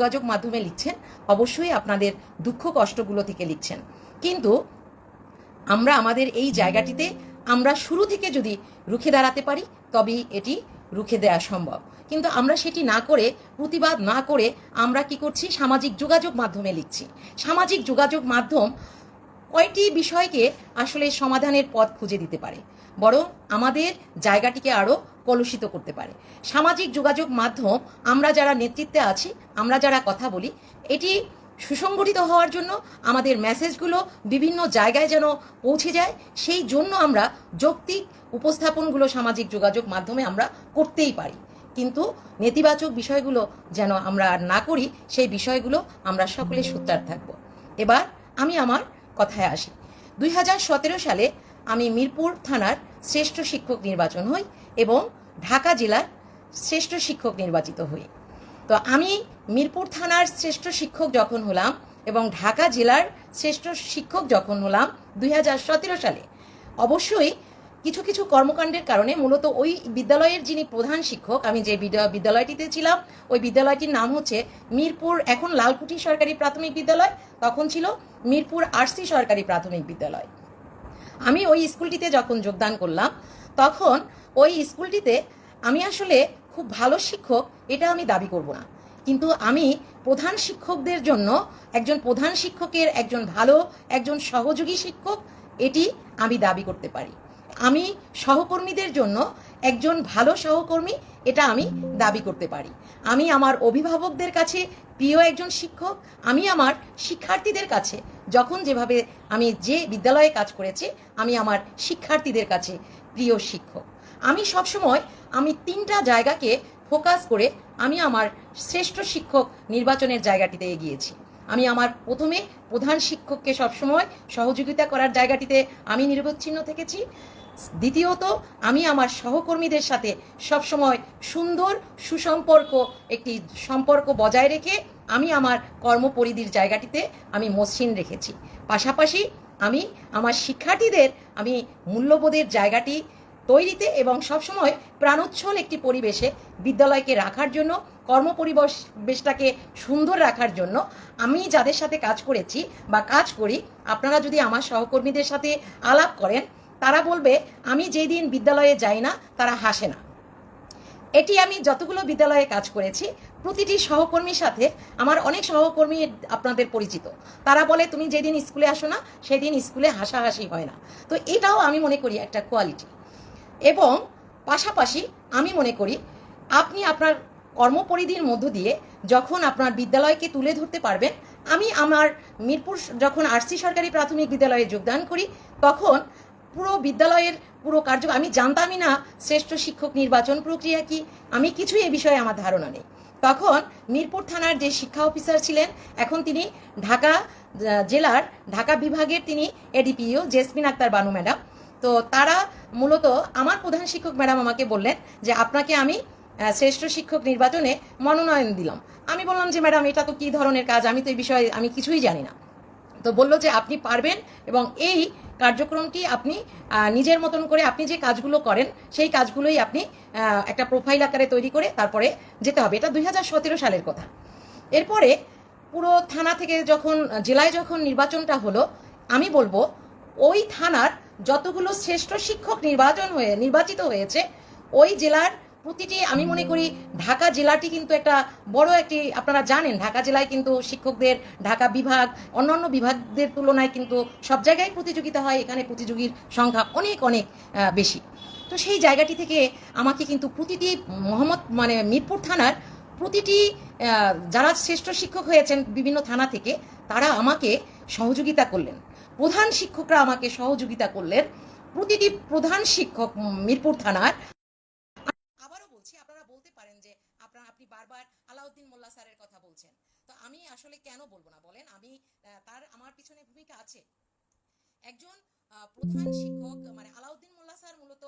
যোগাযোগ মাধ্যমে লিখছেন, অবশ্যই আপনাদের দুঃখ কষ্টগুলো থেকে লিখছেন। কিন্তু আমরা আমাদের এই জায়গাটিতে আমরা শুরু থেকে যদি রুখে দাঁড়াতে পারি তবেই এটি রুখে দেওয়া সম্ভব। কিন্তু আমরা সেটি না করে, প্রতিবাদ না করে আমরা কি করছি, সামাজিক যোগাযোগ মাধ্যমে লিখছি। সামাজিক যোগাযোগ মাধ্যম কয়টি বিষয়কে আসলে সমাধানের পথ খুঁজে দিতে পারে, বরং আমাদের জায়গাটিকে আরও কলুষিত করতে পারে। সামাজিক যোগাযোগ মাধ্যম, আমরা যারা নেতৃত্বে আছি, আমরা যারা কথা বলি, এটি সুসংগঠিত হওয়ার জন্য আমাদের মেসেজগুলো বিভিন্ন জায়গায় যেন পৌঁছে যায়, সেই জন্য আমরা যৌক্তিক উপস্থাপনগুলো সামাজিক যোগাযোগ মাধ্যমে আমরা করতেই পারি। কিন্তু নেতিবাচক বিষয়গুলো যেন আমরা না করি, সেই বিষয়গুলো আমরা সকলে সোচ্চার থাকব। এবার আমি আমার কথায় আসি। 2017 সালে আমি মিরপুর থানার শ্রেষ্ঠ শিক্ষক নির্বাচন হই এবং ঢাকা জেলার শ্রেষ্ঠ শিক্ষক নির্বাচিত হই। তো আমি মিরপুর থানার শ্রেষ্ঠ শিক্ষক যখন হলাম এবং ঢাকা জেলার শ্রেষ্ঠ শিক্ষক যখন হলাম 2017 সালে, অবশ্যই কিছু কিছু কর্মকাণ্ডের কারণে, মূলত ওই বিদ্যালয়ের যিনি প্রধান শিক্ষক, আমি যে বিদ্যালয়টিতে ছিলাম, ওই বিদ্যালয়টির নাম হচ্ছে মিরপুর, এখন লালকুঠি সরকারি প্রাথমিক বিদ্যালয়, তখন ছিল মিরপুর আরসি সরকারি প্রাথমিক বিদ্যালয়। আমি ওই স্কুলটিতে যখন যোগদান করলাম, তখন ওই স্কুলটিতে আমি আসলে খুব ভালো শিক্ষক এটা আমি দাবি করব না, কিন্তু আমি প্রধান শিক্ষকদের জন্য একজন প্রধান শিক্ষকের একজন ভালো একজন সহযোগী শিক্ষক এটি আমি দাবি করতে পারি। আমি সহকর্মীদের জন্য একজন ভালো সহকর্মী এটা আমি দাবি করতে পারি। আমি আমার অভিভাবকদের কাছে প্রিয় একজন শিক্ষক, আমি আমার শিক্ষার্থীদের কাছে যখন যেভাবে আমি যে বিদ্যালয়ে কাজ করেছি, আমি আমার শিক্ষার্থীদের কাছে প্রিয় শিক্ষক। আমি সবসময় আমি 3টা জায়গাকে ফোকাস করে আমি আমার শ্রেষ্ঠ শিক্ষক নির্বাচনের জায়গাটিতে এগিয়েছি। আমি আমার প্রথমে প্রধান শিক্ষককে সবসময় সহযোগিতা করার জায়গাটিতে আমি নিরবচ্ছিন্ন থেকেছি। দ্বিতীয়ত, আমি আমার সহকর্মীদের সাথে সবসময় সুন্দর সুসম্পর্ক, একটি সম্পর্ক বজায় রেখে আমি আমার কর্মপরিধির জায়গাটিতে আমি মসৃণ রেখেছি। পাশাপাশি আমি আমার শিক্ষার্থীদের আমি মূল্যবোধের জায়গাটি তৈরিতে এবং সবসময় প্রাণোচ্ছল একটি পরিবেশে বিদ্যালয়কে রাখার জন্য, কর্মপরিবেশটাকে সুন্দর রাখার জন্য আমি যাদের সাথে কাজ করেছি বা কাজ করি, আপনারা যদি আমার সহকর্মীদের সাথে আলাপ করেন, তারা বলবে আমি যেই দিন বিদ্যালয়ে যাই না তারা হাসে না। এটি আমি যতগুলো বিদ্যালয়ে কাজ করেছি, প্রতিটি সহকর্মীর সাথে, আমার অনেক সহকর্মী আপনাদের পরিচিত, তারা বলে তুমি যেদিন স্কুলে আসো না সেদিন স্কুলে হাসাহাসি হয় না। তো এটাও আমি মনে করি একটা কোয়ালিটি। এবং পাশাপাশি আমি মনে করি আপনি আপনার কর্মপরিধির মধ্য দিয়ে যখন আপনার বিদ্যালয়কে তুলে ধরতে পারবেন, আমি আমার মিরপুর যখন আরসি সরকারি প্রাথমিক বিদ্যালয়ে যোগদান করি, তখন পুরো বিদ্যালয়ের পুরো আমি জানতামই না শ্রেষ্ঠ শিক্ষক নির্বাচন প্রক্রিয়া কি, আমি কিছুই এ বিষয়ে আমার ধারণা নেই। তখন মিরপুর থানার যে শিক্ষা অফিসার ছিলেন, এখন তিনি ঢাকা জেলার ঢাকা বিভাগের তিনি এডিপিও জেসমিন আক্তার বানু ম্যাডাম, তো তারা মূলত আমার প্রধান শিক্ষক ম্যাডাম আমাকে বললেন যে আপনাকে আমি শ্রেষ্ঠ শিক্ষক নির্বাচনে মনোনয়ন দিলাম। আমি বললাম যে ম্যাডাম এটা তো কী ধরনের কাজ, আমি তো এই বিষয়ে আমি কিছুই জানি না। তো বললো যে আপনি পারবেন এবং এই কার্যক্রমটি আপনি নিজের মতন করে আপনি যে কাজগুলো করেন সেই কাজগুলোই আপনি একটা প্রোফাইল আকারে তৈরি করে তারপরে যেতে হবে। এটা 2017 সালের কথা। এরপরে পুরো থানা থেকে যখন জেলায় যখন নির্বাচনটা হলো, আমি বলবো ওই থানার যতগুলো শ্রেষ্ঠ শিক্ষক নির্বাচিত হয়েছে, ওই জেলার প্রতিটি, আমি মনে করি ঢাকা জেলাটি কিন্তু একটা বড় একটি, আপনারা জানেন ঢাকা জেলায় কিন্তু শিক্ষকদের, ঢাকা বিভাগ অন্যান্য বিভাগদের তুলনায় কিন্তু সব জায়গায় প্রতিযোগিতা হয়, এখানে প্রতিযোগীর সংখ্যা অনেক অনেক বেশি। তো সেই জায়গাটি থেকে আমাকে কিন্তু প্রতিটি মিরপুর থানার প্রতিটি যারা শ্রেষ্ঠ শিক্ষক হয়েছেন বিভিন্ন থানা থেকে, তারা আমাকে সহযোগিতা করলেন, প্রধান শিক্ষকরা আমাকে সহযোগিতা করলেন। প্রতিটি প্রধান শিক্ষক মিরপুর থানার, আবারও বলছি, আপনারা বলতে পারেন যে আপনি বারবার আলাউদ্দিন মোল্লা স্যারের কথা বলছেন, তো আমি আসলে কেন বলবো না বলেন, আমি আমার পিছনে ভূমিকা আছে। একজন প্রধান শিক্ষক আলাউদ্দিন মোল্লা স্যার মূলত